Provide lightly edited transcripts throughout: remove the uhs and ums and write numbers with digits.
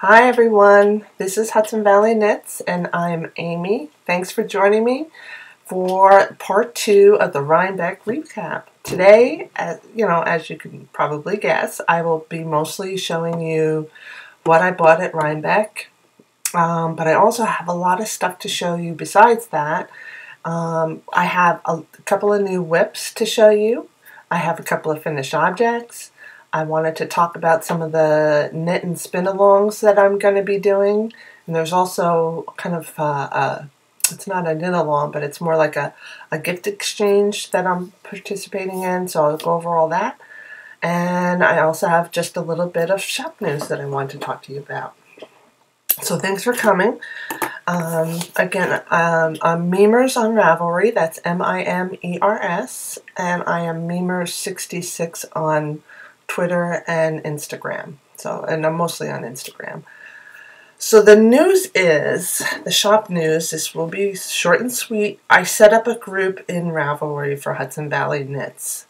Hi everyone, this is Hudson Valley Knits and I'm Amy. Thanks for joining me for part 2 of the Rhinebeck recap. Today, as you can probably guess, I will be mostly showing you what I bought at Rhinebeck, but I also have a lot of stuff to show you besides that. I have a couple of new whips to show you. I have a couple of finished objects. I wanted to talk about some of the knit and spin alongs that I'm going to be doing. And there's also kind of, it's not a knit along, but it's more like a gift exchange that I'm participating in. So I'll go over all that. And I also have just a little bit of shop news that I want to talk to you about. So thanks for coming. Again, I'm Memers on Ravelry. That's M-I-M-E-R-S. And I am Memers66 on Twitter and Instagram. And I'm mostly on Instagram. So the news is, the shop news, this will be short and sweet. I set up a group in Ravelry for Hudson Valley Knits.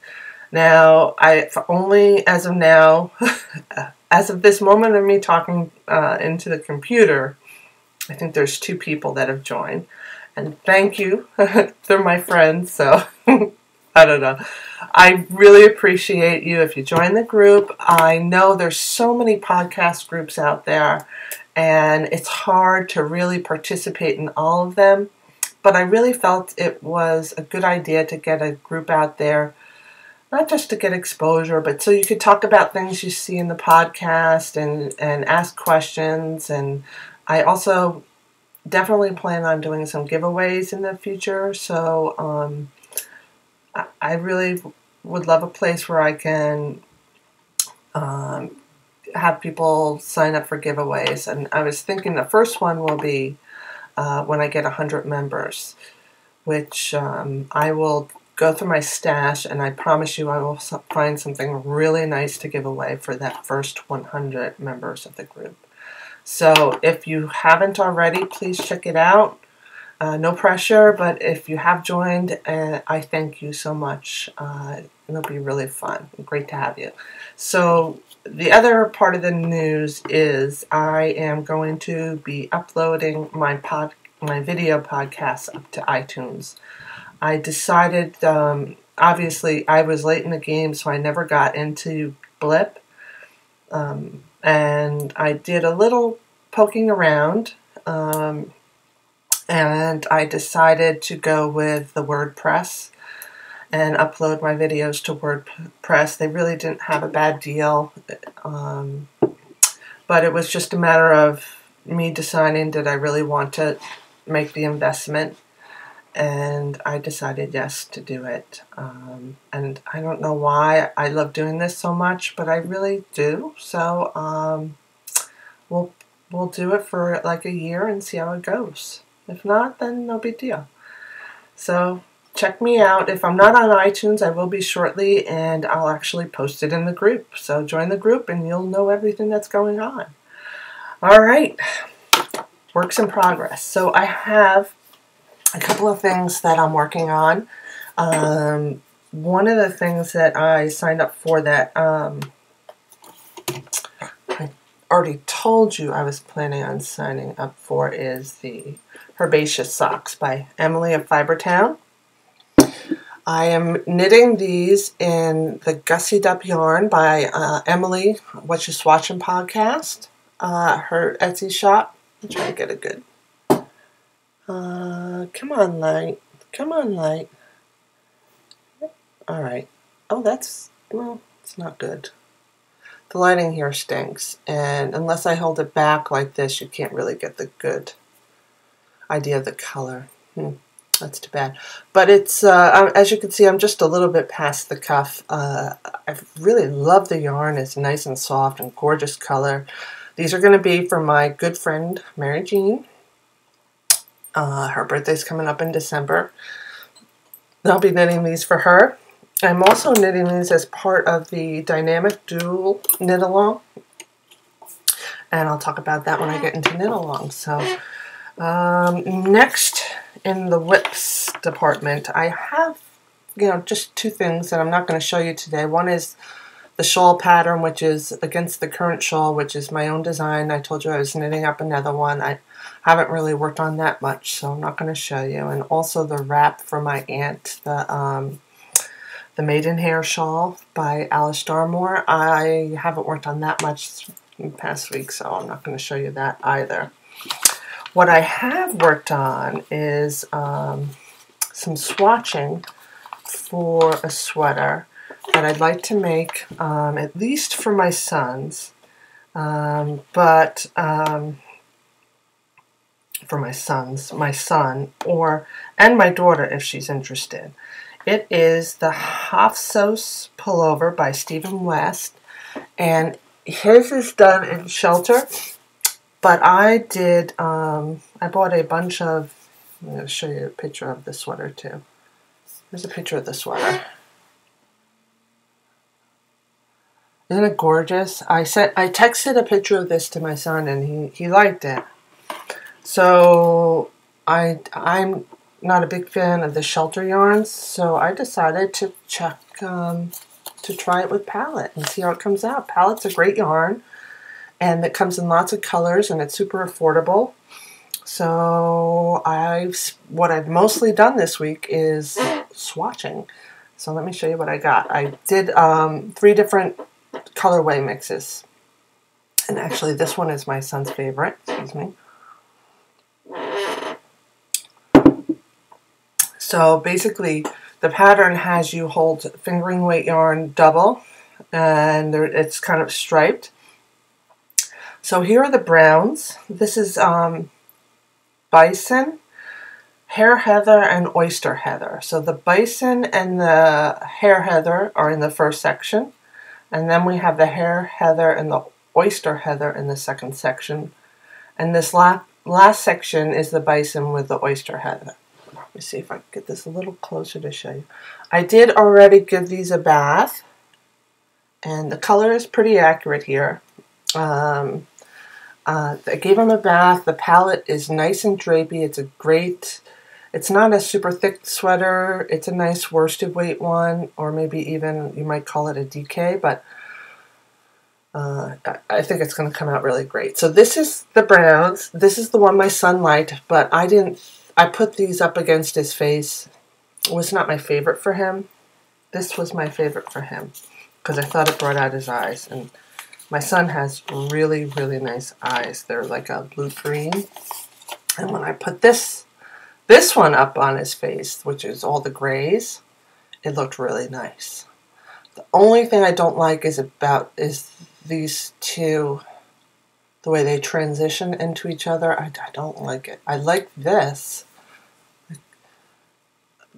Now, only as of now, as of this moment of me talking into the computer, I think there's 2 people that have joined. And thank you. They're my friends, so I don't know. I really appreciate you if you join the group. I know there's so many podcast groups out there, and it's hard to really participate in all of them. But I really felt it was a good idea to get a group out there, not just to get exposure, but so you could talk about things you see in the podcast and ask questions. And I also definitely plan on doing some giveaways in the future. So I really would love a place where I can have people sign up for giveaways. And I was thinking the first one will be when I get 100 members, which I will go through my stash, and I promise you I will find something really nice to give away for that first 100 members of the group. So if you haven't already, please check it out. No pressure, but if you have joined, I thank you so much. It'll be really fun. Great to have you. So the other part of the news is I am going to be uploading my video podcast up to iTunes. I decided, obviously, I was late in the game, so I never got into Blip. And I did a little poking around. And I decided to go with the WordPress and upload my videos to WordPress. They really didn't have a bad deal, but it was just a matter of me deciding, did I really want to make the investment? And I decided yes to do it. And I don't know why I love doing this so much, but I really do. So we'll do it for like a year and see how it goes. If not, then no big deal. So check me out. If I'm not on iTunes, I will be shortly, and I'll actually post it in the group. So join the group and you'll know everything that's going on. All right, works in progress. So I have a couple of things that I'm working on. One of the things that I signed up for that I already told you I was planning on signing up for is the Herbaceous Socks by Emily of Fibertown. I am knitting these in the Gussied Up Yarn by Emily, What You Swatching podcast, her Etsy shop. I'm trying to get a good. Come on, light. Come on, light. All right. Oh, well, it's not good. The lighting here stinks, and unless I hold it back like this, you can't really get the good idea of the color. That's too bad. But it's, as you can see, I'm just a little bit past the cuff. I really love the yarn. It's nice and soft and gorgeous color. These are going to be for my good friend, Mary Jean. Her birthday's coming up in December. I'll be knitting these for her. I'm also knitting these as part of the Dynamic Dual Knit Along. And I'll talk about that when I get into knit along. So next in the whips department, I have, just 2 things that I'm not going to show you today. One is the shawl pattern, which is against the current shawl, which is my own design. I told you I was knitting up another one. I haven't really worked on that much, so I'm not going to show you. And also the wrap for my aunt, the Maidenhair shawl by Alice Darmore. I haven't worked on that much in the past week, so I'm not going to show you that either. What I have worked on is some swatching for a sweater that I'd like to make, at least for my sons, for my son, and my daughter if she's interested. It is the Hafsos pullover by Stephen West, and his is done in shelter, but I did, I bought a bunch of, I'm going to show you a picture of the sweater too. Here's a picture of the sweater. Isn't it gorgeous? I texted a picture of this to my son, and he liked it. So I'm not a big fan of the shelter yarns, so I decided to check to try it with Palette and see how it comes out. Palette's a great yarn, and it comes in lots of colors, and it's super affordable. So what I've mostly done this week is swatching. So let me show you what I got. I did 3 different colorway mixes, and actually this one is my son's favorite. Excuse me. So basically the pattern has you hold fingering weight yarn double, and it's kind of striped. So here are the browns. This is bison, hair heather, and oyster heather. So the bison and the hair heather are in the first section, and then we have the hair heather and the oyster heather in the second section, and this last section is the bison with the oyster heather. Let me see if I can get this a little closer to show you. I did already give these a bath, and the color is pretty accurate here. I gave them a bath. The palette is nice and drapey. It's not a super thick sweater. It's a nice worsted weight one, or maybe even you might call it a DK, but I think it's going to come out really great. So this is the browns. This is the one my son liked, but I put these up against his face. It was not my favorite for him. This was my favorite for him because I thought it brought out his eyes. And my son has really, really nice eyes. They're like a blue-green. And when I put this one up on his face, which is all the grays, it looked really nice. The only thing I don't like is these two, the way they transition into each other. I don't like it. I like this.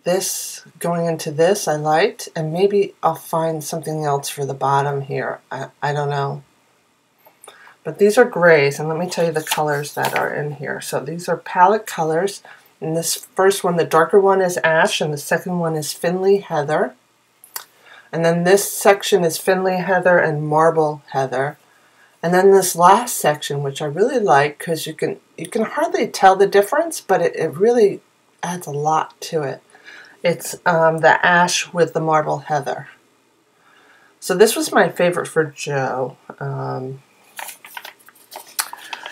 This going into this I liked, and maybe I'll find something else for the bottom here. I don't know. But these are grays, and let me tell you the colors that are in here. So these are palette colors. And this first one, the darker one, is ash, and the second one is Finley Heather. And then this section is Finley Heather and Marble Heather. And then this last section, which I really like, because you can hardly tell the difference, but it really adds a lot to it. It's the ash with the Marble Heather. So this was my favorite for Joe.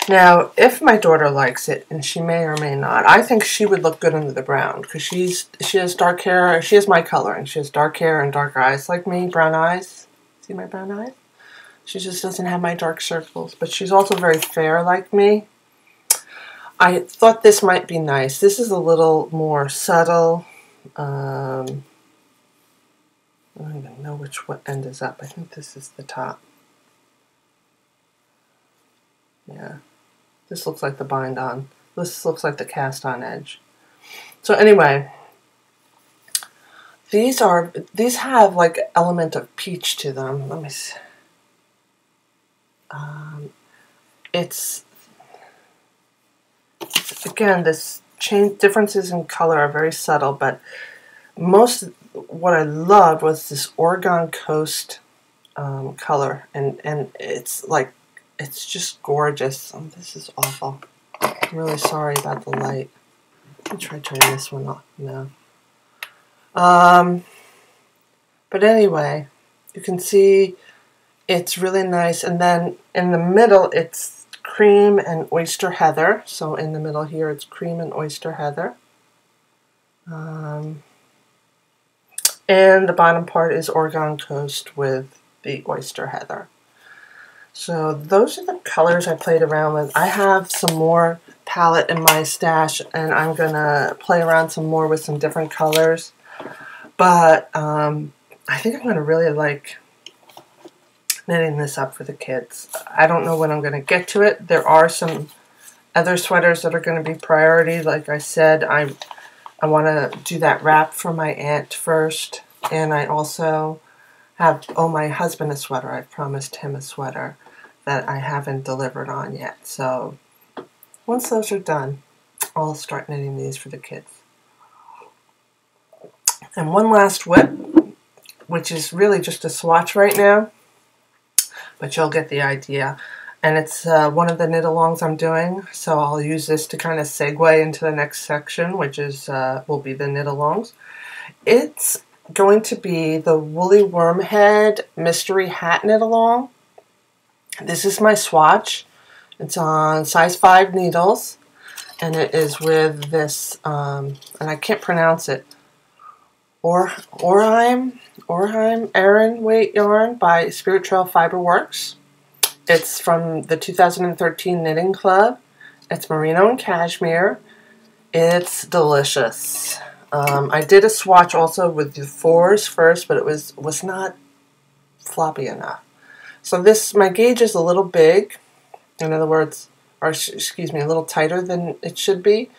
Now, if my daughter likes it, and she may or may not, I think she would look good under the brown, because she has dark hair. She has my coloring. She has dark hair and dark eyes like me, brown eyes. See my brown eyes? She just doesn't have my dark circles, but she's also very fair like me. I thought this might be nice. This is a little more subtle. I don't even know what end is up. I think this is the top. Yeah. This looks like the bind on. This looks like the cast on edge. So anyway, these have like element of peach to them. Let me see. It's again, this differences in color are very subtle, but what I loved was this Oregon Coast color, and it's like, it's just gorgeous. Oh, this is awful. I'm really sorry about the light. I'll try turning this one off now. But anyway, you can see It's really nice. And then in the middle, it's cream and oyster heather. So in the middle here, it's cream and oyster heather. And the bottom part is Oregon Coast with the oyster heather. So those are the colors I played around with. I have some more palette in my stash, and I'm going to play around some more with some different colors. But I think I'm going to really like knitting this up for the kids. I don't know when I'm going to get to it. There are some other sweaters that are going to be priority. Like I said, I want to do that wrap for my aunt first. And I also have, my husband a sweater. I've promised him a sweater that I haven't delivered on yet. So once those are done, I'll start knitting these for the kids. And one last whip, which is really just a swatch right now, but you'll get the idea. And it's one of the knit-alongs I'm doing, so I'll use this to kind of segue into the next section, which is will be the knit-alongs. It's going to be the Woolly Wormhead Mystery Hat Knit-Along. This is my swatch. It's on size 5 needles, and it is with this, and I can't pronounce it, Orheim Aran Weight Yarn by Spirit Trail Fiberworks. It's from the 2013 Knitting Club. It's merino and cashmere. It's delicious. I did a swatch also with the 4s first, but it was not floppy enough. So my gauge is a little big, in other words, or excuse me, a little tighter than it should be,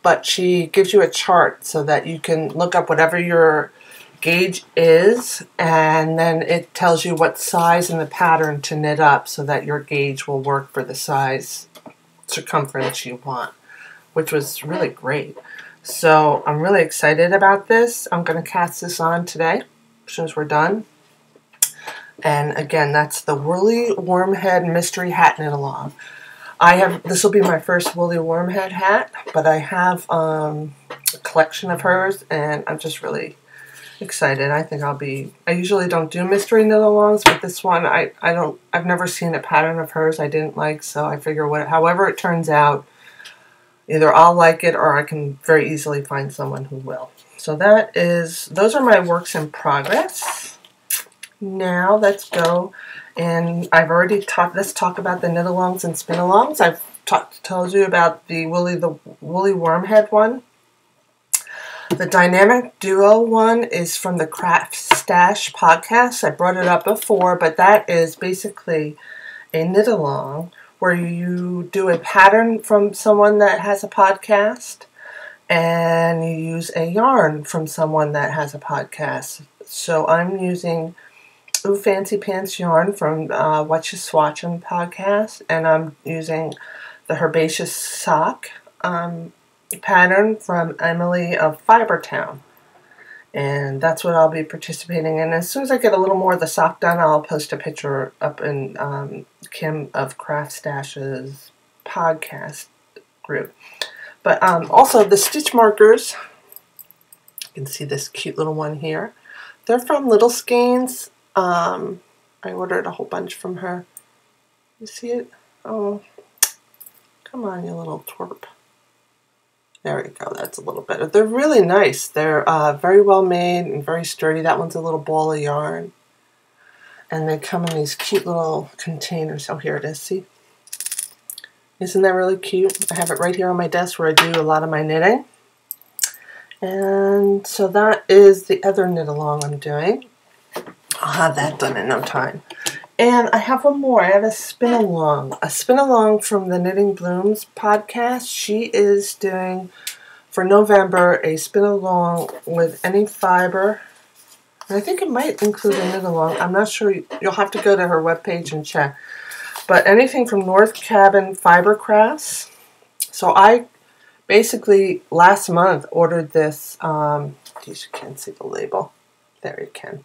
but she gives you a chart so that you can look up whatever your gauge is, and then it tells you what size and the pattern to knit up so that your gauge will work for the size circumference you want, which was really great. So I'm really excited about this. I'm going to cast this on today as soon as we're done. And again, that's the Woolly Wormhead Mystery Hat Knit-Along. This will be my first Woolly Wormhead hat, but I have a collection of hers, and I'm just really excited. I think I usually don't do mystery knit-alongs, but this one, I've never seen a pattern of hers I didn't like, so I figure however it turns out, either I'll like it or I can very easily find someone who will. So those are my works in progress. Now let's go, and I've already let's talk about the knit-alongs and spin-alongs. I've told you about the Woolly Wormhead one. The Dynamic Duo one is from the Craft Stash podcast. I brought it up before, but that is basically a knit-along where you do a pattern from someone that has a podcast, and you use a yarn from someone that has a podcast. So I'm using Ooh Fancy Pants yarn from What You Swatchin' podcast, and I'm using the Herbaceous Sock pattern from Emily of Fibertown, and that's what I'll be participating in. As soon as I get a little more of the sock done, I'll post a picture up in Kim of Craft Stash's podcast group. But also the stitch markers, you can see this cute little one here. They're from Little Skeins. I ordered a whole bunch from her. You see it? Oh, come on, you little twerp. There we go, that's a little better. They're really nice. They're very well made and very sturdy. That one's a little ball of yarn. And they come in these cute little containers. Oh, here it is, see? Isn't that really cute? I have it right here on my desk where I do a lot of my knitting. And so that is the other knit-along I'm doing. I'll have that done in no time. And I have one more. I have a spin-along. A spin-along from the Knitting Blooms podcast. She is doing, for November, a spin-along with any fiber. And I think it might include a knit-along. I'm not sure. You'll have to go to her webpage and check. But anything from North Cabin Fiber Crafts. So I basically, last month, ordered this. You can't see the label. There you can.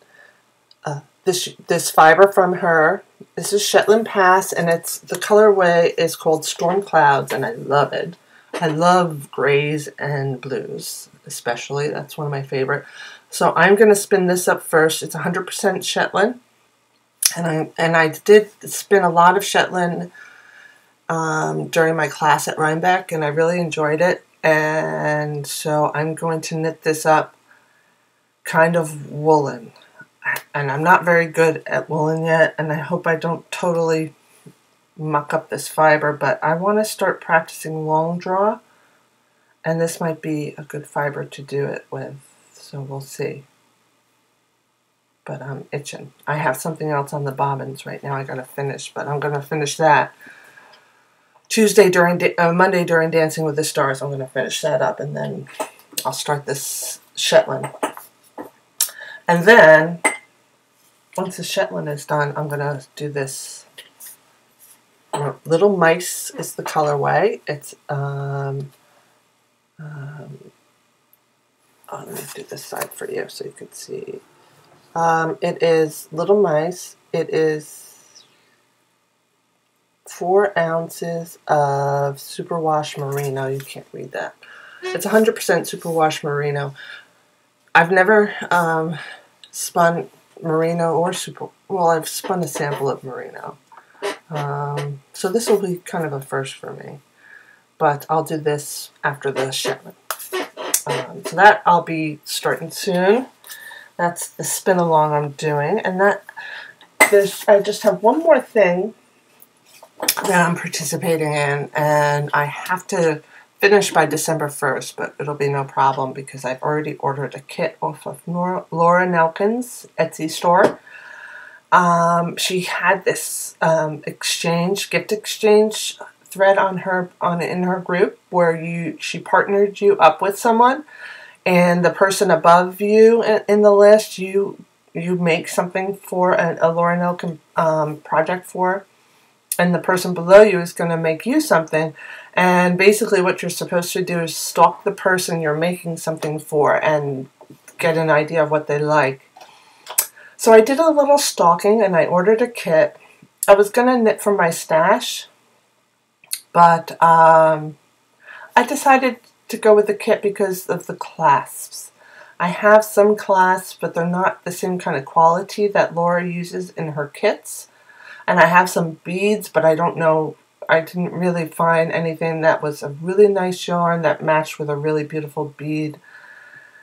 This fiber from her. This is Shetland Pass, and the colorway is called Storm Clouds, and I love it. I love grays and blues, especially. That's one of my favorite. So I'm going to spin this up first. It's 100% Shetland, And I did spin a lot of Shetland during my class at Rhinebeck, and I really enjoyed it. And so I'm going to knit this up kind of woolen. And I'm not very good at woolen yet, and I hope I don't totally muck up this fiber, but I want to start practicing long draw, and this might be a good fiber to do it with, so we'll see. But I'm itching. I have something else on the bobbins right now I gotta finish, but I'm gonna finish that Monday during Dancing with the Stars. I'm gonna finish that up, and then I'll start this Shetland. And then once the Shetland is done, I'm gonna do this. Little Mice is the colorway. It's oh, let me do this side for you so you can see. It is Little Mice. It is 4 ounces of superwash merino. You can't read that. It's 100% superwash merino. I've never spun merino or well, I've spun a sample of merino. So this will be kind of a first for me. But I'll do this after the Shetland. So that I'll be starting soon. That's the spin along I'm doing. And I just have one more thing that I'm participating in, and I have to finish by December 1st, but it'll be no problem because I've already ordered a kit off of Laura Nelkin's Etsy store. She had this gift exchange thread in her group where she partnered you up with someone, and the person above you in the list you make something for a Laura Nelkin project for, and the person below you is going to make you something. And basically what you're supposed to do is stalk the person you're making something for and get an idea of what they like. So I did a little stalking and I ordered a kit. I was going to knit from my stash, but I decided to go with the kit because of the clasps. I have some clasps, but they're not the same kind of quality that Laura uses in her kits. And I have some beads, but I don't know, I didn't really find anything that was a really nice yarn that matched with a really beautiful bead.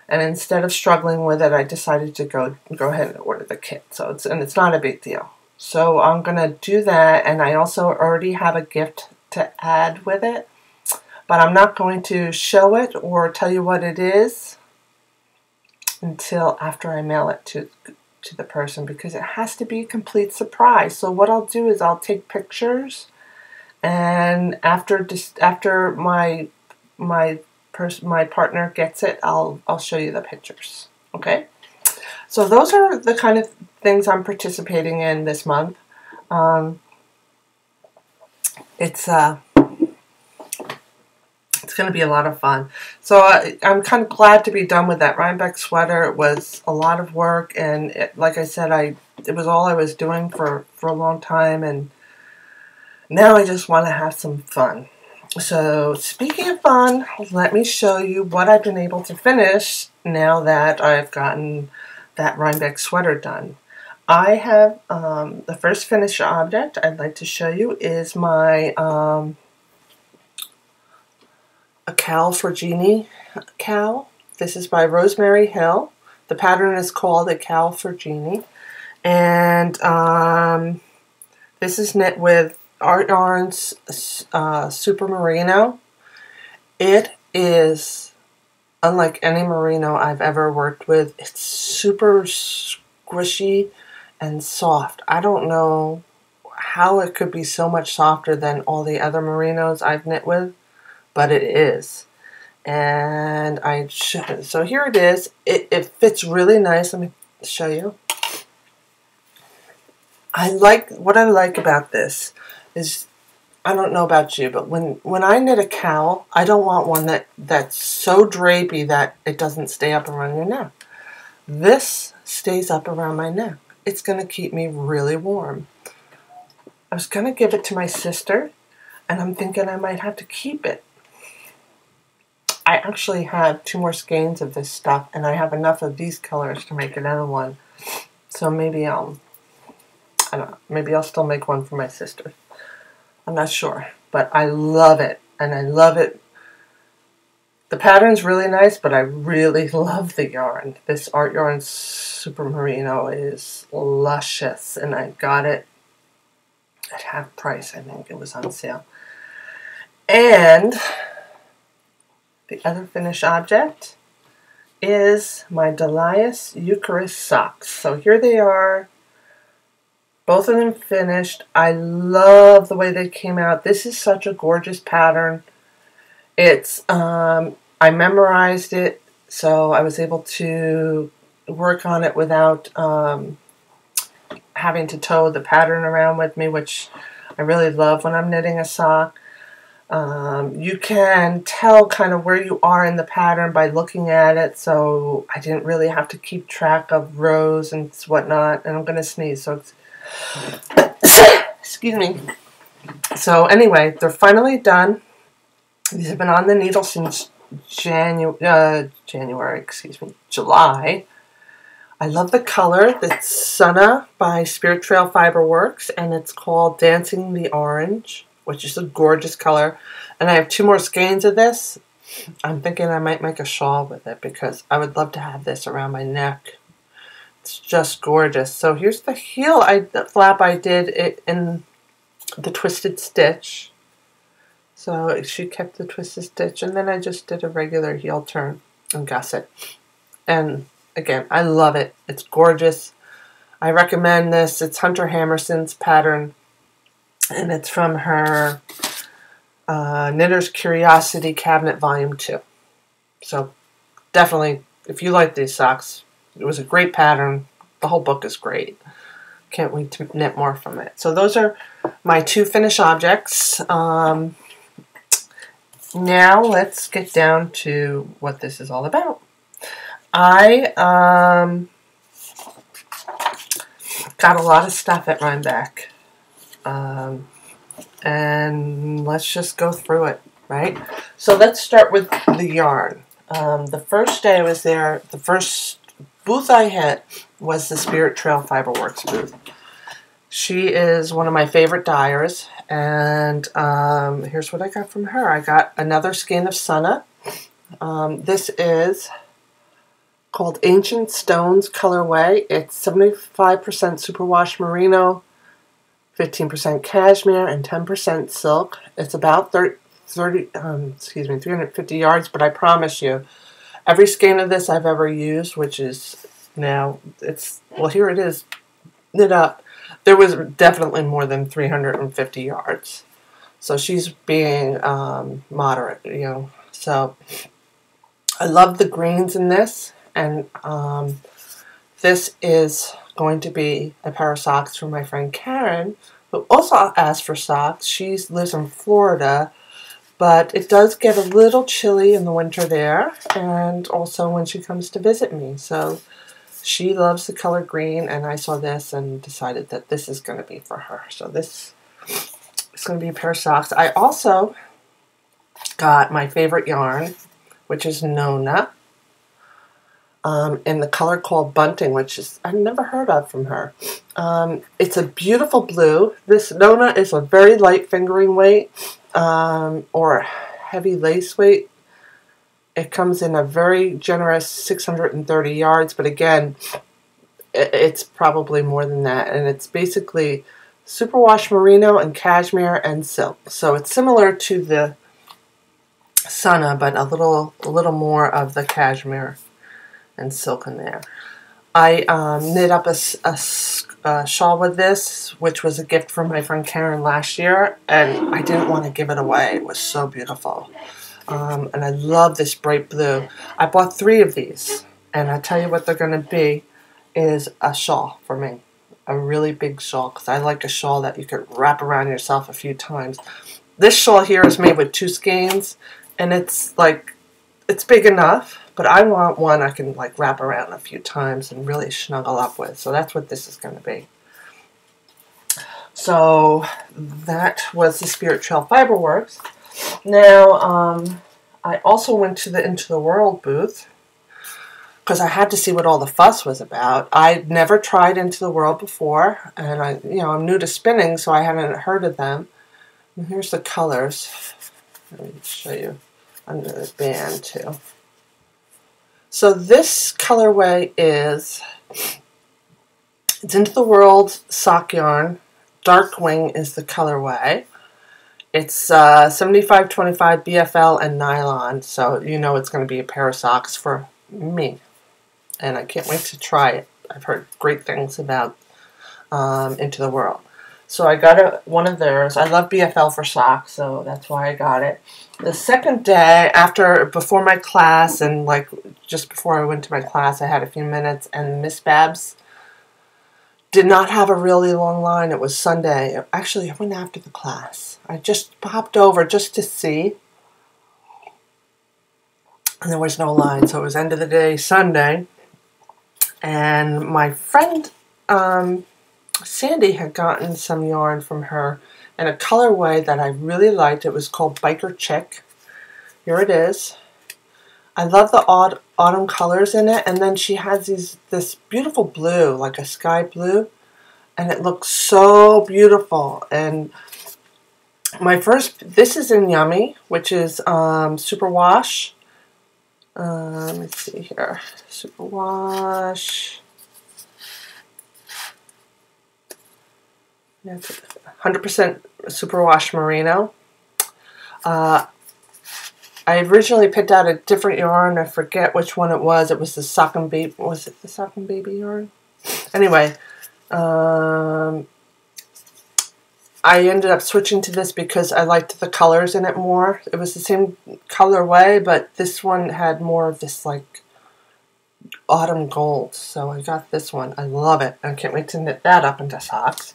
And instead of struggling with it, I decided to go ahead and order the kit. So it's not a big deal. So I'm going to do that, and I also already have a gift to add with it. But I'm not going to show it or tell you what it is until after I mail it to the person, because it has to be a complete surprise. So what I'll do is I'll take pictures, and after my partner gets it, I'll show you the pictures. Okay? So those are the kind of things I'm participating in this month. It's going to be a lot of fun. So I'm kind of glad to be done with that Rhinebeck sweater. It was a lot of work, and like I said, it was all I was doing for a long time, and now I just want to have some fun. So speaking of fun, let me show you what I've been able to finish now that I've gotten that Rhinebeck sweater done. I have the first finished object I'd like to show you is my a cowl for Jeannie cowl. This is by Rosemary Hill. The pattern is called a cowl for Jeannie, and this is knit with Art Yarns Super Merino. It is unlike any merino I've ever worked with. It's super squishy and soft. I don't know how it could be so much softer than all the other merinos I've knit with, but it is. And so here it is. It fits really nice. Let me show you. What I like about this is, I don't know about you, but when I knit a cowl, I don't want one that's so drapey that it doesn't stay up around your neck. This stays up around my neck. It's going to keep me really warm. I was going to give it to my sister, and I'm thinking I might have to keep it. I actually have 2 more skeins of this stuff, and I have enough of these colors to make another one. So maybe I'll I don't know. Maybe I'll still make one for my sister. I'm not sure. But I love it. And I love it. The pattern's really nice, but I really love the yarn. This Art Yarn Super Merino is luscious. And I got it at half price. I think it was on sale. And the other finished object is my Delias Eucharist socks. So here they are. Both of them finished. I love the way they came out. This is such a gorgeous pattern. It's, I memorized it, so I was able to work on it without having to tow the pattern around with me, which I really love when I'm knitting a sock. You can tell kind of where you are in the pattern by looking at it, so I didn't really have to keep track of rows and whatnot, and I'm going to sneeze, so excuse me. So anyway, they're finally done. These have been on the needle since July. I love the color. It's Sunna by Spirit Trail Fiberworks, and it's called Dancing the Orange, which is a gorgeous color. And I have 2 more skeins of this. I'm thinking I might make a shawl with it because I would love to have this around my neck. It's just gorgeous. So here's the heel. The flap I did it in the twisted stitch. So she kept the twisted stitch, and then I just did a regular heel turn and gusset. And again, I love it. It's gorgeous. I recommend this. It's Hunter Hammerson's pattern, and it's from her Knitter's Curiosity Cabinet Volume 2. So definitely, if you like these socks, it was a great pattern. The whole book is great. Can't wait to knit more from it. So those are my 2 finished objects. Now let's get down to what this is all about. I got a lot of stuff at Rhinebeck. And let's just go through it, right? So let's start with the yarn. The first day I was there, the first booth I hit was the Spirit Trail Fiberworks booth. She is one of my favorite dyers, and here's what I got from her. I got another skein of Sunna. This is called Ancient Stones Colorway. It's 75% superwash merino, 15% cashmere, and 10% silk. It's about 350 yards, but I promise you, every skein of this I've ever used, which is now, well, here it is, knit up. There was definitely more than 350 yards. So she's being moderate, you know. So I love the greens in this. And this is going to be a pair of socks for my friend Karen, who also asked for socks. She lives in Florida, but it does get a little chilly in the winter there, and also when she comes to visit me. So she loves the color green, and I saw this and decided that this is going to be for her. So this is going to be a pair of socks. I also got my favorite yarn, which is Nona, in the color called Bunting, which is I've never heard of from her. It's a beautiful blue. This Nona is a very light fingering weight, or heavy lace weight. It comes in a very generous 630 yards, but again, it's probably more than that. And it's basically superwash merino and cashmere and silk. So it's similar to the Sunna, but a little more of the cashmere and silk in there. I knit up a shawl with this, which was a gift from my friend Karen last year, and I didn't want to give it away. It was so beautiful. And I love this bright blue. I bought 3 of these, and I tell you what they're going to be is a shawl for me. A really big shawl, because I like a shawl that you could wrap around yourself a few times. This shawl here is made with 2 skeins, and it's like, it's big enough, but I want one I can like wrap around a few times and really snuggle up with. So that's what this is going to be. So that was the Spirit Trail Fiberworks. Now, I also went to the Into the World booth. because I had to see what all the fuss was about. I'd never tried Into the World before, and I'm new to spinning, so I hadn't heard of them. And here's the colors. Let me show you under the band too. So this colorway it's Into the World sock yarn. Darkwing is the colorway. It's 75/25 BFL and nylon, so you know it's going to be a pair of socks for me. And I can't wait to try it. I've heard great things about Into the World. So I got one of theirs. I love BFL for socks, so that's why I got it. The second day, before my class, and like just before I went to my class, I had a few minutes, and Miss Babs did not have a really long line. It was Sunday. Actually, I went after the class. I just popped over just to see, and there was no line, so it was end of the day Sunday. And my friend Sandy had gotten some yarn from her in a colorway that I really liked. It was called Biker Chick. Here it is. I love the autumn colors in it, and then she has this beautiful blue, like a sky blue, and it looks so beautiful. And this is in Yummy, which is superwash. Let me see here, superwash. Yeah, 100% superwash merino. I originally picked out a different yarn. I forget which one it was. It was the Sock and Baby. Was it the Sock and Baby yarn? Anyway, I ended up switching to this because I liked the colors in it more. It was the same colorway, but this one had more of this like autumn gold. So I got this one. I love it. I can't wait to knit that up into socks.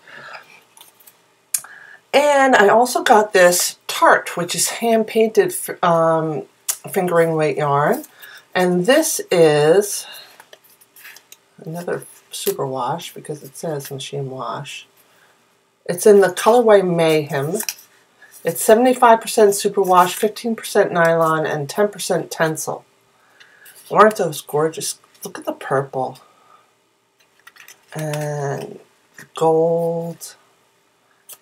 And I also got this Tarte, which is hand-painted fingering weight yarn. And this is another superwash because it says machine wash. It's in the colorway Mayhem. It's 75% superwash, 15% nylon, and 10% tencel. Aren't those gorgeous? Look at the purple. And gold.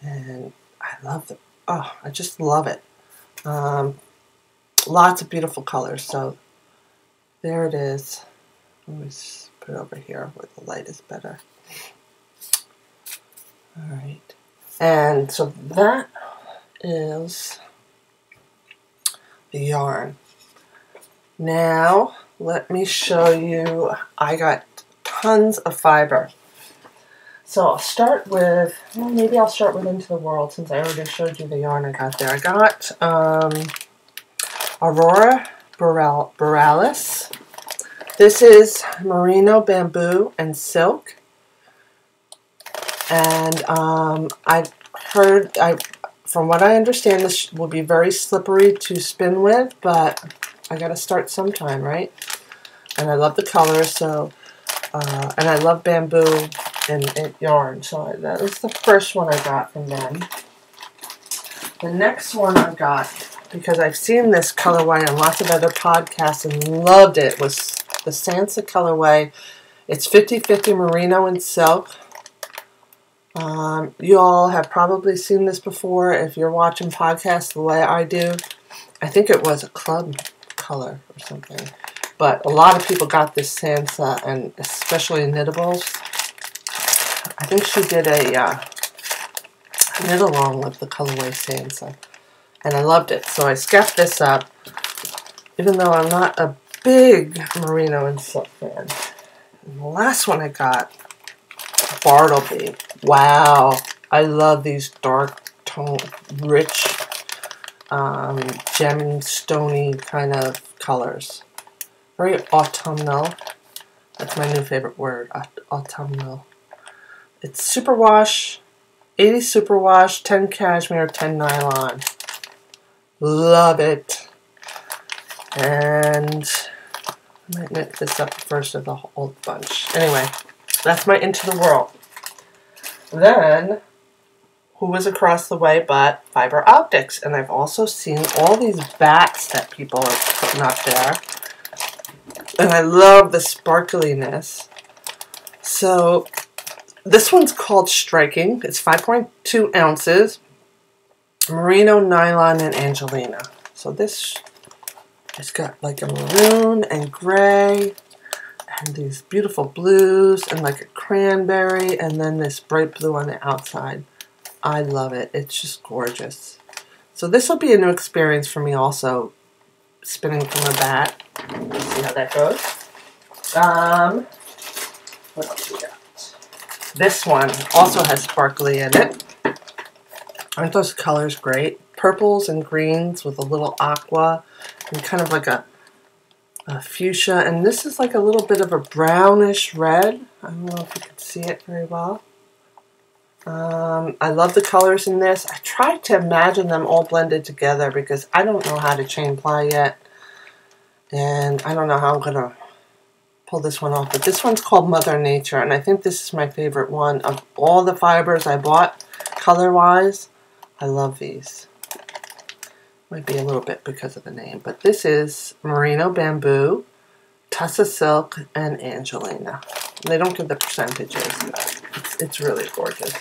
And I love it. Oh, I just love it. Lots of beautiful colors. So there it is. Let me just put it over here where the light is better. All right. And so that is the yarn. Now let me show you. I got tons of fiber. So I'll start with, well, maybe I'll start with Into the World since I already showed you the yarn I got there. I got Aurora Borealis. This is merino, bamboo, and silk. And from what I understand, this will be very slippery to spin with, but I got to start sometime, right? And I love the colors, so, and I love bamboo and yarn, so that was the first one I got from them. The next one I got, because I've seen this colorway on lots of other podcasts and loved it, was the Sansa colorway. It's 50-50 merino and silk. You all have probably seen this before if you're watching podcasts the way I do. I think it was a club color or something. But a lot of people got this Sansa, and especially Knittables. I think she did a knit along with the colorway Sansa, and I loved it. So I skepped this up, even though I'm not a big merino and silk fan. And the last one I got, Bartleby. Wow, I love these dark tone, rich, gem stony kind of colors. Very autumnal. That's my new favorite word, autumnal. It's superwash, 80 superwash, 10 cashmere, 10 nylon. Love it. And I might knit this up first of the whole bunch. Anyway, that's my Into the World. Then, who was across the way but Fiber Optics? And I've also seen all these bats that people are putting up there. And I love the sparkliness. So this one's called Striking. It's 5.2 ounces. Merino, Nylon, and Angelina. So this, it's got like a maroon and gray and these beautiful blues and like a cranberry and then this bright blue on the outside. I love it. It's just gorgeous. So this will be a new experience for me also, spinning from a bat. Let's see how that goes. What else we got? This one also has sparkly in it. Aren't those colors great? Purples and greens with a little aqua and kind of like a fuchsia. And this is like a little bit of a brownish red. I don't know if you can see it very well. I love the colors in this. I tried to imagine them all blended together because I don't know how to chain ply yet. And I don't know how I'm going to pull this one off. But this one's called Mother Nature. And I think this is my favorite one. Of all the fibers I bought, color-wise, I love these. Might be a little bit because of the name. But this is Merino Bamboo, Tussa Silk, and Angelina. They don't give the percentages, but it's really gorgeous.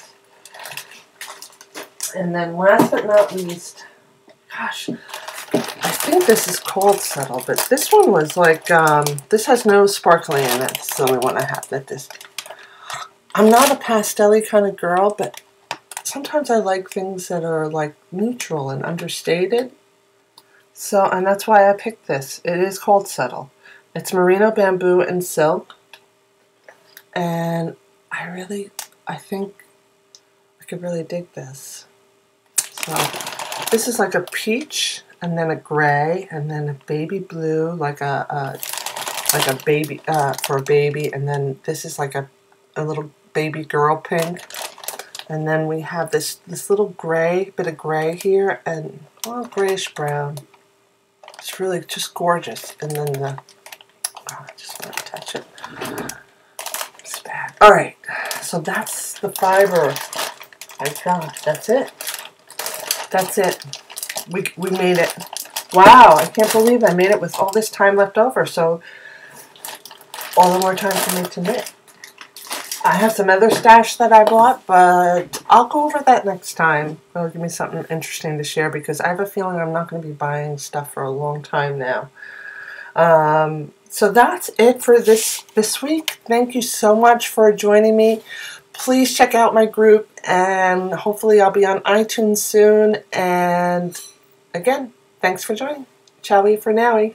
And then last but not least, gosh, I think this is called Settle, but this one was like, this has no sparkling in it. It's the only one I have that this. I'm not a pastel-y kind of girl, but sometimes I like things that are like neutral and understated. So, and that's why I picked this. It is called Settle. It's Merino Bamboo and Silk. And I think I could really dig this. So this is like a peach, and then a gray, and then a baby blue, like a baby for a baby, and then this is like a little baby girl pink, and then we have this little gray, bit of gray here, and grayish brown. It's really just gorgeous. And then I just want to touch it. It's bad. All right, so that's the fiber I got. That's it. That's it. We made it. Wow, I can't believe I made it with all this time left over. So all the more time for me to knit. I have some other stash that I bought, but I'll go over that next time. It'll give me something interesting to share because I have a feeling I'm not going to be buying stuff for a long time now. So that's it for this week. Thank you so much for joining me. Please check out my group, and hopefully I'll be on iTunes soon. And again, thanks for joining. Ciao for nowy.